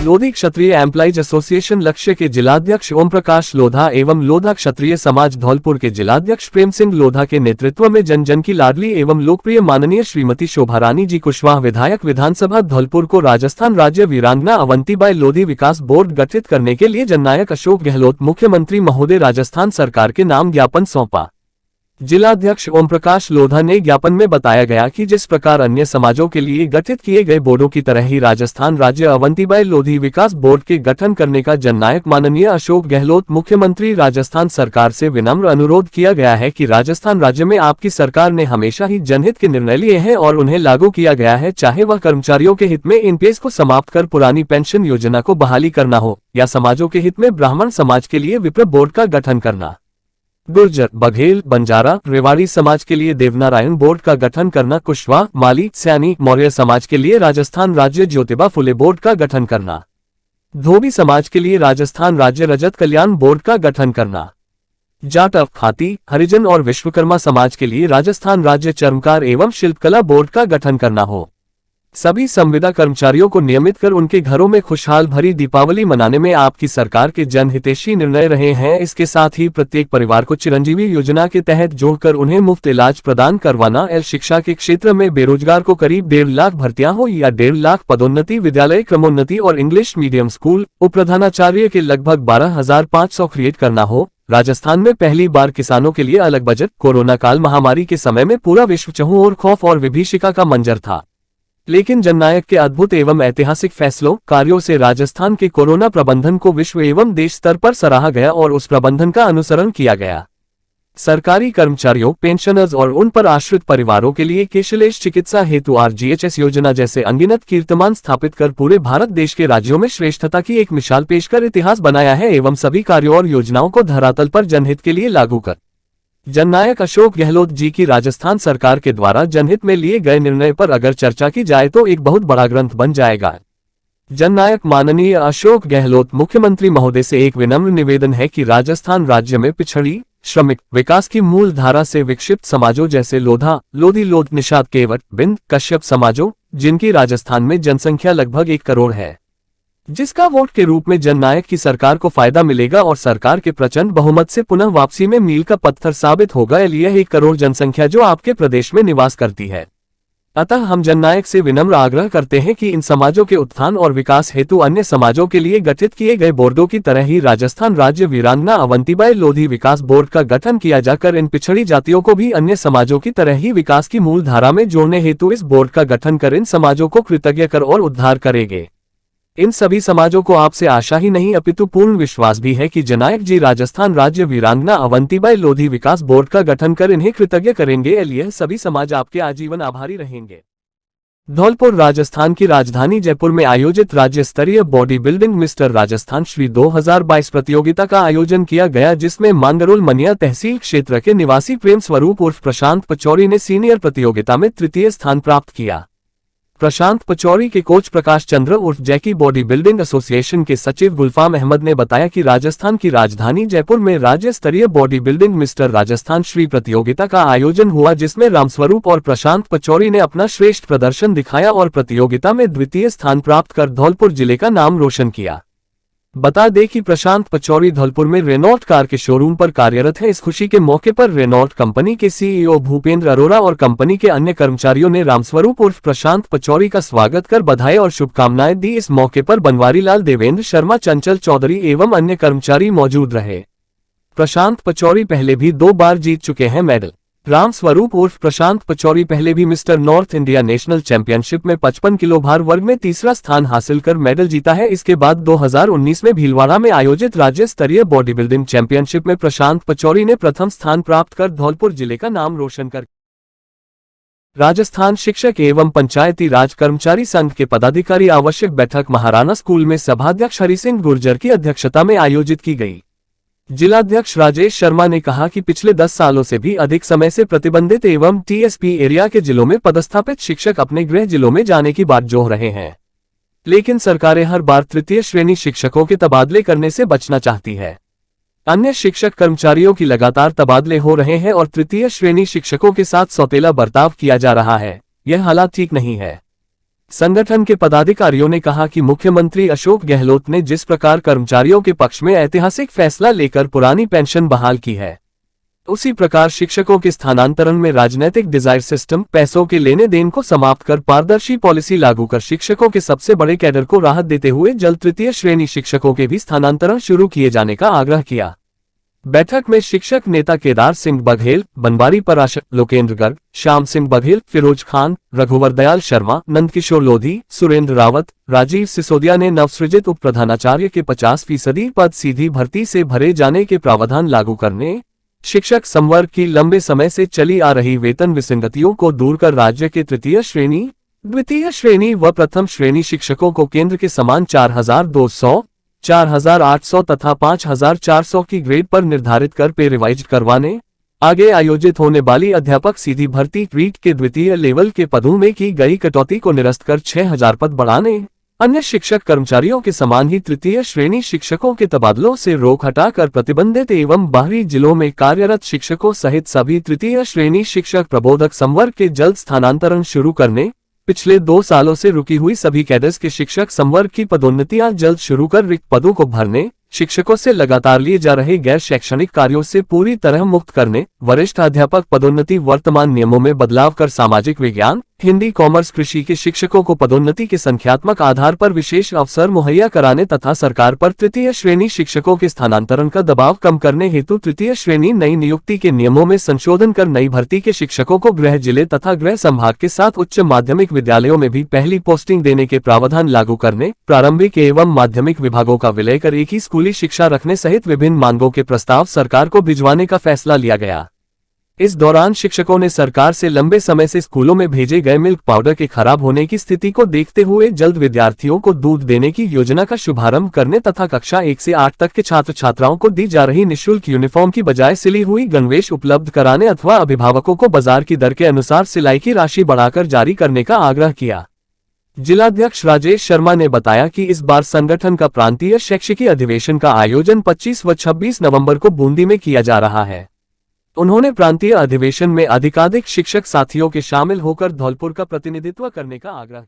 लोधी क्षत्रिय employees association लक्ष्य के जिलाध्यक्ष ओम प्रकाश लोधा एवं लोधा क्षत्रिय समाज धौलपुर के जिलाध्यक्ष प्रेम सिंह लोधा के नेतृत्व में जन जन की लाडली एवं लोकप्रिय माननीय श्रीमती शोभा रानी जी कुशवाहा विधायक विधानसभा धौलपुर को राजस्थान राज्य वीरांगना अवंतीबाई लोधी विकास बोर्ड गठित करने के लिए जननायक अशोक गहलोत मुख्यमंत्री महोदय राजस्थान सरकार के नाम ज्ञापन सौंपा। जिलाध्यक्ष ओम प्रकाश लोधा ने ज्ञापन में बताया गया कि जिस प्रकार अन्य समाजों के लिए गठित किए गए बोर्डों की तरह ही राजस्थान राज्य अवंतीबाई लोधी विकास बोर्ड के गठन करने का जननायक माननीय अशोक गहलोत मुख्यमंत्री राजस्थान सरकार से विनम्र अनुरोध किया गया है कि राजस्थान राज्य में आपकी सरकार ने हमेशा ही जनहित के निर्णय लिए हैं और उन्हें लागू किया गया है, चाहे वह कर्मचारियों के हित में एनपीएस को समाप्त कर पुरानी पेंशन योजना को बहाली करना हो या समाजों के हित में ब्राह्मण समाज के लिए विप्र बोर्ड का गठन करना, गुर्जर, बघेल, बंजारा, रेवाड़ी समाज के लिए देवनारायण बोर्ड का गठन करना, कुशवाहा, माली, सैनी, मौर्य समाज के लिए राजस्थान राज्य ज्योतिबा फुले बोर्ड का गठन करना, धोबी समाज के लिए राजस्थान राज्य रजत कल्याण बोर्ड का गठन करना, जाट, खाती, हरिजन और विश्वकर्मा समाज के लिए राजस्थान राज्य चर्मकार एवं शिल्पकला बोर्ड का गठन करना हो। सभी संविदा कर्मचारियों को नियमित कर उनके घरों में खुशहाल भरी दीपावली मनाने में आपकी सरकार के जनहितैषी निर्णय रहे हैं। इसके साथ ही प्रत्येक परिवार को चिरंजीवी योजना के तहत जोड़कर उन्हें मुफ्त इलाज प्रदान करवाना, शिक्षा के क्षेत्र में बेरोजगार को करीब 1.5 लाख भर्तियां हो या 1.5 लाख पदोन्नति, विद्यालय क्रमोन्नति और इंग्लिश मीडियम स्कूल उप प्रधानाचार्य के लगभग 12,500 क्रिएट करना हो। राजस्थान में पहली बार किसानों के लिए अलग बजट। कोरोना काल महामारी के समय में पूरा विश्व चहुं ओर खौफ और विभीषिका का मंजर था, लेकिन जननायक के अद्भुत एवं ऐतिहासिक फैसलों कार्यों से राजस्थान के कोरोना प्रबंधन को विश्व एवं देश स्तर पर सराहा गया और उस प्रबंधन का अनुसरण किया गया। सरकारी कर्मचारियों, पेंशनर्स और उन पर आश्रित परिवारों के लिए कैशलेस चिकित्सा हेतु आरजीएचएस योजना जैसे अनगिनत कीर्तिमान स्थापित कर पूरे भारत देश के राज्यों में श्रेष्ठता की एक मिसाल पेश कर इतिहास बनाया है एवं सभी कार्यों और योजनाओं को धरातल पर जनहित के लिए लागू कर जननायक अशोक गहलोत जी की राजस्थान सरकार के द्वारा जनहित में लिए गए निर्णय पर अगर चर्चा की जाए तो एक बहुत बड़ा ग्रंथ बन जाएगा। जननायक माननीय अशोक गहलोत मुख्यमंत्री महोदय से एक विनम्र निवेदन है कि राजस्थान राज्य में पिछड़ी, श्रमिक, विकास की मूल धारा से विक्षिप्त समाजों जैसे लोधा, लोधी, लोध, निषाद, केवट, बिंद, कश्यप समाजों, जिनकी राजस्थान में जनसंख्या लगभग 1 करोड़ है, जिसका वोट के रूप में जननायक की सरकार को फायदा मिलेगा और सरकार के प्रचंड बहुमत से पुनः वापसी में मील का पत्थर साबित होगा। यह 1 करोड़ जनसंख्या जो आपके प्रदेश में निवास करती है। अतः हम जननायक से विनम्र आग्रह करते हैं कि इन समाजों के उत्थान और विकास हेतु अन्य समाजों के लिए गठित किए गए बोर्डों की तरह ही राजस्थान राज्य वीरांगना अवंतीबाई लोधी विकास बोर्ड का गठन किया जाकर इन पिछड़ी जातियों को भी अन्य समाजों की तरह ही विकास की मूल धारा में जोड़ने हेतु इस बोर्ड का गठन कर इन समाजों को कृतज्ञ कर और उद्धार करेंगे। इन सभी समाजों को आपसे आशा ही नहीं अपितु पूर्ण विश्वास भी है कि जननायक जी राजस्थान राज्य वीरांगना अवंतीबाई लोधी विकास बोर्ड का गठन कर इन्हें कृतज्ञ करेंगे। यह सभी समाज आपके आजीवन आभारी रहेंगे। धौलपुर राजस्थान की राजधानी जयपुर में आयोजित राज्य स्तरीय body building mister Rajasthan Shri 2022 प्रतियोगिता का आयोजन किया गया, जिसमें मांगरोल मनिया तहसील क्षेत्र के निवासी प्रेम स्वरूप उर्फ प्रशांत पचौरी ने सीनियर प्रतियोगिता में 3य स्थान प्राप्त किया। प्रशांत पचौरी के कोच प्रकाश चंद्र उर्फ जैकी बॉडी बिल्डिंग एसोसिएशन के सचिव गुलफाम अहमद ने बताया कि राजस्थान की राजधानी जयपुर में राज्य स्तरीय body building mister Rajasthan Shri प्रतियोगिता का आयोजन हुआ, जिसमें रामस्वरूप और प्रशांत पचौरी ने अपना श्रेष्ठ प्रदर्शन दिखाया और प्रतियोगिता में 2य स्थान प्राप्त कर धौलपुर जिले का नाम रोशन किया। बता दें कि प्रशांत पचौरी धौलपुर में रेनॉल्ट कार के शोरूम पर कार्यरत है। इस खुशी के मौके पर रेनॉल्ट कंपनी के सीईओ भूपेंद्र अरोरा और कंपनी के अन्य कर्मचारियों ने रामस्वरूप उर्फ प्रशांत पचौरी का स्वागत कर बधाई और शुभकामनाएं दी। इस मौके पर बनवारी लाल, देवेंद्र शर्मा, चंचल चौधरी एवं अन्य कर्मचारी मौजूद रहे। प्रशांत पचौरी पहले भी 2 बार जीत चुके हैं मेडल। रामस्वरूप उर्फ प्रशांत पचौरी पहले भी mister north India national championship में 55 किलो भार वर्ग में 3रा स्थान हासिल कर मेडल जीता है। इसके बाद 2019 में भीलवाड़ा में आयोजित राज्य स्तरीय बॉडी बिल्डिंग चैंपियनशिप में प्रशांत पचौरी ने प्रथम स्थान प्राप्त कर धौलपुर जिले का नाम रोशन कर। राजस्थान शिक्षक एवं पंचायती राज कर्मचारी संघ के पदाधिकारी आवश्यक बैठक महाराणा स्कूल में सभाध्यक्ष हरि सिंह गुर्जर की अध्यक्षता में आयोजित की गई। जिलाध्यक्ष राजेश शर्मा ने कहा कि पिछले 10 सालों से भी अधिक समय से प्रतिबंधित एवं टीएसपी एरिया के जिलों में पदस्थापित शिक्षक अपने गृह जिलों में जाने की बात जोह रहे हैं, लेकिन सरकारें हर बार 3य श्रेणी शिक्षकों के तबादले करने से बचना चाहती है। अन्य शिक्षक कर्मचारियों की लगातार तबादले हो रहे हैं और 3य श्रेणी शिक्षकों के साथ सौतेला बर्ताव किया जा रहा है। यह हालात ठीक नहीं है। संगठन के पदाधिकारियों ने कहा कि मुख्यमंत्री अशोक गहलोत ने जिस प्रकार कर्मचारियों के पक्ष में ऐतिहासिक फैसला लेकर पुरानी पेंशन बहाल की है, उसी प्रकार शिक्षकों के स्थानांतरण में राजनीतिक डिजायर सिस्टम, पैसों के लेने देन को समाप्त कर पारदर्शी पॉलिसी लागू कर शिक्षकों के सबसे बड़े कैडर को राहत देते हुए जल्द तृतीय श्रेणी शिक्षकों के भी स्थानांतरण शुरू किए जाने का आग्रह किया। बैठक में शिक्षक नेता केदार सिंह बघेल, बनवारी पराशर, लोकेंद्र गर्ग, श्याम सिंह बघेल, फिरोज खान, रघुवर दयाल शर्मा, नंदकिशोर लोधी, सुरेंद्र रावत, राजीव सिसोदिया ने नवसृजित उप प्रधानाचार्य के 50% पद सीधी भर्ती से भरे जाने के प्रावधान लागू करने, शिक्षक संवर्ग की लंबे समय से चली आ रही वेतन विसंगतियों को दूर कर राज्य के तृतीय श्रेणी, द्वितीय श्रेणी व प्रथम श्रेणी शिक्षकों को केंद्र के समान 4200, 4800 तथा 5400 की ग्रेड पर निर्धारित कर पे रिवाइज करवाने, आगे आयोजित होने वाली अध्यापक सीधी भर्ती रीट के द्वितीय लेवल के पदों में की गई कटौती को निरस्त कर 6000 पद बढ़ाने, अन्य शिक्षक कर्मचारियों के समान ही तृतीय श्रेणी शिक्षकों के तबादलों से रोक हटाकर प्रतिबंधित एवं बाहरी जिलों में कार्यरत शिक्षकों सहित सभी तृतीय श्रेणी शिक्षक प्रबोधक संवर्ग के जल्द स्थानांतरण शुरू करने, पिछले 2 सालों से रुकी हुई सभी कैडर्स के शिक्षक संवर्ग की पदोन्नतियां जल्द शुरू कर रिक्त पदों को भरने, शिक्षकों से लगातार लिए जा रहे गैर शैक्षणिक कार्यों से पूरी तरह मुक्त करने, वरिष्ठ अध्यापक पदोन्नति वर्तमान नियमों में बदलाव कर सामाजिक विज्ञान, हिंदी, कॉमर्स, कृषि के शिक्षकों को पदोन्नति के संख्यात्मक आधार पर विशेष अवसर मुहैया कराने तथा सरकार पर तृतीय श्रेणी शिक्षकों के स्थानांतरण का दबाव कम करने हेतु तृतीय श्रेणी नई नियुक्ति के नियमों में संशोधन कर नई भर्ती के शिक्षकों को गृह जिले तथा गृह संभाग के साथ उच्च माध्यमिक विद्यालयों में भी पहली पोस्टिंग देने के प्रावधान लागू करने, प्रारंभिक एवं माध्यमिक विभागों का विलय कर एक ही स्कूली शिक्षा रखने सहित विभिन्न मांगों के प्रस्ताव सरकार को भिजवाने का फैसला लिया गया। इस दौरान शिक्षकों ने सरकार से लंबे समय से स्कूलों में भेजे गए मिल्क पाउडर के खराब होने की स्थिति को देखते हुए जल्द विद्यार्थियों को दूध देने की योजना का शुभारंभ करने तथा कक्षा 1 से 8 तक के छात्र छात्राओं को दी जा रही निःशुल्क यूनिफॉर्म की बजाय सिली हुई गणवेश उपलब्ध कराने अथवा अभिभावकों को बाजार की दर के अनुसार सिलाई की राशि बढ़ाकर जारी करने का आग्रह किया। जिलाध्यक्ष राजेश शर्मा ने बताया कि इस बार संगठन का प्रांतीय शैक्षिकी अधिवेशन का आयोजन 25 व 26 नवंबर को बूंदी में किया जा रहा है। उन्होंने प्रांतीय अधिवेशन में अधिकाधिक शिक्षक साथियों के शामिल होकर धौलपुर का प्रतिनिधित्व करने का आग्रह।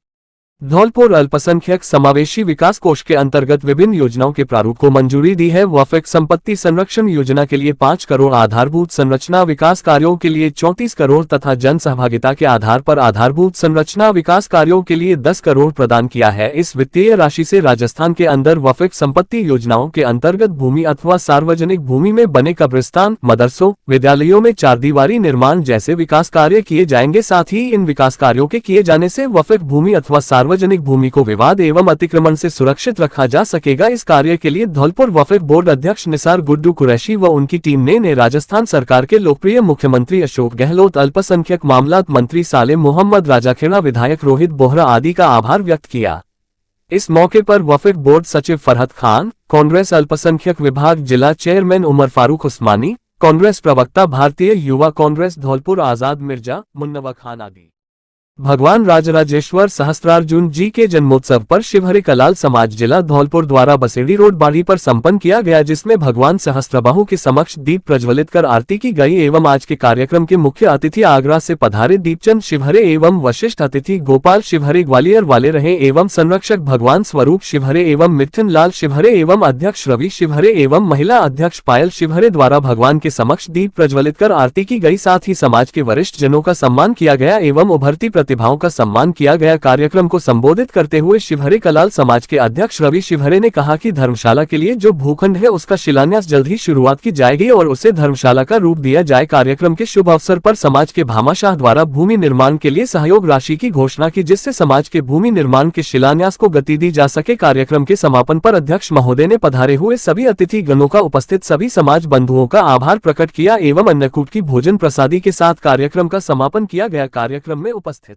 धौलपुर अल्पसंख्यक समावेशी विकास कोष के अंतर्गत विभिन्न योजनाओं के प्रारूप को मंजूरी दी है। वफक संपत्ति संरक्षण योजना के लिए 5 करोड़, आधारभूत संरचना विकास कार्यों के लिए 34 करोड़ तथा जन सहभागिता के आधार पर आधारभूत संरचना विकास कार्यों के लिए 10 करोड़ प्रदान किया है। इस वित्तीय राशि से राजस्थान के अंदर वफक संपत्ति योजनाओं के अंतर्गत भूमि अथवा सार्वजनिक भूमि में बने कब्रिस्तान, मदरसों, विद्यालयों में 4 दीवारी निर्माण जैसे विकास कार्य किए जाएंगे। साथ ही इन विकास कार्यों के किए जाने से वफक भूमि अथवा सार्वजनिक भूमि को विवाद एवं अतिक्रमण से सुरक्षित रखा जा सकेगा। इस कार्य के लिए धौलपुर वफक बोर्ड अध्यक्ष निसार गुड्डू कुरैशी व उनकी टीम ने राजस्थान सरकार के लोकप्रिय मुख्यमंत्री अशोक गहलोत, अल्पसंख्यक मामलात मंत्री सालेम मोहम्मद राजाखेड़ा, विधायक रोहित बोहरा आदि का आभार व्यक्त किया। इस मौके पर वफक बोर्ड सचिव फरहत खान, कांग्रेस अल्पसंख्यक विभाग जिला चेयरमैन उमर फारूक उस्मानी, कांग्रेस प्रवक्ता भारतीय युवा कांग्रेस धौलपुर आजाद मिर्जा, मुन्नवा खान आदि। भगवान राजराजेश्वर सहस्त्रार्जुन जी के जन्मोत्सव पर शिवहरे कलाल समाज जिला धौलपुर द्वारा बसेड़ी रोड बाड़ी पर संपन्न किया गया, जिसमें भगवान सहस्त्रबाहु के समक्ष दीप प्रज्वलित कर आरती की गई एवं आज के कार्यक्रम के मुख्य अतिथि आगरा से पधारे दीपचंद शिवहरे एवं वशिष्ठ अतिथि गोपाल शिवहरे ग्वालियर वाले रहे एवं संरक्षक भगवान स्वरूप शिवहरे एवं मिथुन लाल शिवहरे एवं अध्यक्ष रवि शिवहरे एवं महिला अध्यक्ष पायल शिवहरे द्वारा भगवान के समक्ष दीप प्रज्वलित कर आरती की गई। साथ ही समाज के वरिष्ठ जनों का सम्मान किया गया एवं उभरती प्रतिभाओं का सम्मान किया गया। कार्यक्रम को संबोधित करते हुए शिवहरे कलाल समाज के अध्यक्ष रवि शिवहरे ने कहा कि धर्मशाला के लिए जो भूखंड है उसका शिलान्यास जल्द ही शुरुआत की जाएगी और उसे धर्मशाला का रूप दिया जाए। कार्यक्रम के शुभ अवसर पर समाज के भामाशाह द्वारा भूमि निर्माण के लिए सहयोग राशि की घोषणा की, जिससे समाज के भूमि निर्माण के शिलान्यास को गति दी जा सके। कार्यक्रम के समापन पर अध्यक्ष महोदय ने पधारे हुए सभी अतिथि गणों का, उपस्थित सभी समाज बंधुओं का आभार प्रकट किया एवं अन्नकूट की भोजन प्रसादी के साथ कार्यक्रम का समापन किया गया। कार्यक्रम में उपस्थित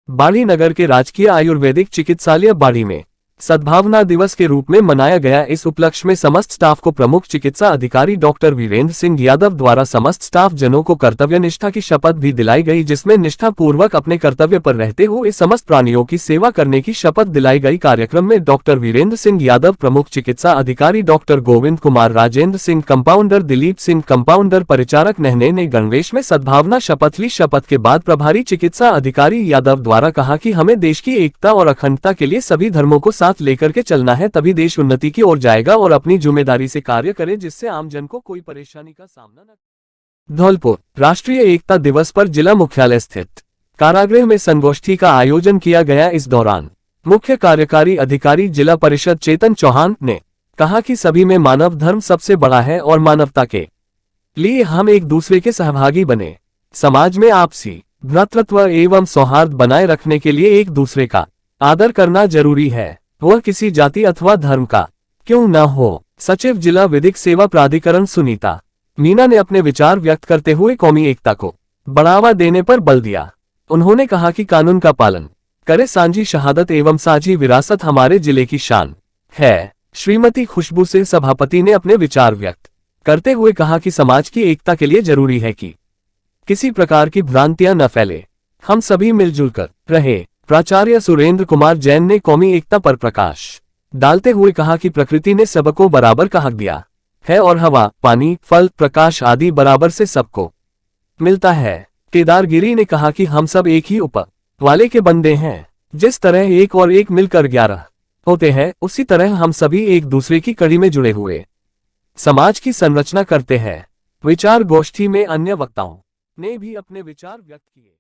बाड़ी नगर के राजकीय आयुर्वेदिक चिकित्सालय बाड़ी में सद्भावना दिवस के रूप में मनाया गया। इस उपलक्ष्य में समस्त स्टाफ को प्रमुख चिकित्सा अधिकारी डॉक्टर वीरेंद्र सिंह यादव द्वारा समस्त स्टाफ जनों को कर्तव्य निष्ठा की शपथ भी दिलाई गई, जिसमें निष्ठा पूर्वक अपने कर्तव्य पर रहते हुए समस्त प्राणियों की सेवा करने की शपथ दिलाई गई। कार्यक्रम में डॉक्टर वीरेंद्र सिंह यादव, प्रमुख चिकित्सा अधिकारी doctor Govind Kumar, Rajendra Singh, compounder Dilip Singh, compounder Paricharak नहने ने गणवेश में सद्भावना शपथ ली। शपथ के बाद प्रभारी चिकित्सा अधिकारी यादव द्वारा कहा कि हमें देश की एकता और अखंडता के लिए सभी धर्मों को साथ लेकर के चलना है, तभी देश उन्नति की ओर जाएगा और अपनी जिम्मेदारी से कार्य करें जिससे आम जन को कोई परेशानी का सामना न। धौलपुर राष्ट्रीय एकता दिवस पर जिला मुख्यालय स्थित कारागृह में संगोष्ठी का आयोजन किया गया। इस दौरान मुख्य कार्यकारी अधिकारी जिला परिषद चेतन चौहान ने कहा कि सभी में मानव धर्म सबसे बड़ा है और मानवता के लिए हम एक दूसरे के सहभागी बने। समाज में आपसी भ्रातृत्व एवं सौहार्द बनाए रखने के लिए एक दूसरे का आदर करना जरूरी है, वह किसी जाति अथवा धर्म का क्यों न हो। सचिव जिला विधिक सेवा प्राधिकरण सुनीता मीना ने अपने विचार व्यक्त करते हुए कौमी एकता को बढ़ावा देने पर बल दिया। उन्होंने कहा कि कानून का पालन करे, सांझी शहादत एवं साझी विरासत हमारे जिले की शान है। श्रीमती खुशबू सिंह सभापति ने अपने विचार व्यक्त करते हुए कहा कि समाज की एकता के लिए जरूरी है कि किसी प्रकार की भ्रांतियां न फैले, हम सभी मिलजुल कर रहे। प्राचार्य सुरेंद्र कुमार जैन ने कौमी एकता पर प्रकाश डालते हुए कहा कि प्रकृति ने सबको बराबर का हक दिया है और हवा, पानी, फल, प्रकाश आदि बराबर से सबको मिलता है। केदार गिरी ने कहा कि हम सब एक ही ऊपर वाले के बंदे हैं। जिस तरह एक और एक मिलकर 11 होते हैं, उसी तरह हम सभी एक दूसरे की कड़ी में जुड़े हुए समाज की संरचना करते हैं। विचार गोष्ठी में अन्य वक्ताओं ने भी अपने विचार व्यक्त किए।